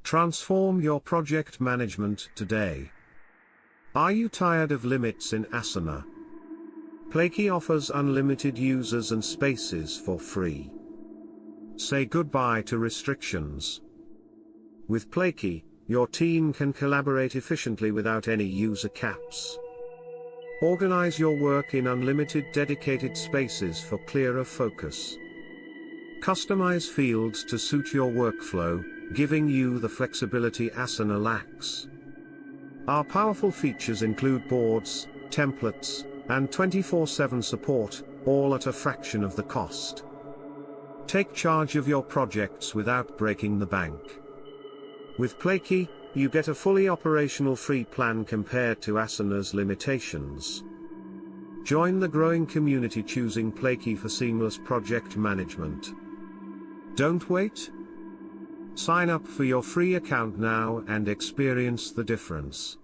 Transform your project management today. Are you tired of limits in Asana? Plaky offers unlimited users and spaces for free. Say goodbye to restrictions. With Plaky, your team can collaborate efficiently without any user caps. Organize your work in unlimited dedicated spaces for clearer focus. Customize fields to suit your workflow, giving you the flexibility Asana lacks. Our powerful features include boards, templates, and 24/7 support, all at a fraction of the cost. Take charge of your projects without breaking the bank. With Plaky, you get a fully operational free plan compared to Asana's limitations. Join the growing community choosing Plaky for seamless project management. Don't wait. Sign up for your free account now and experience the difference.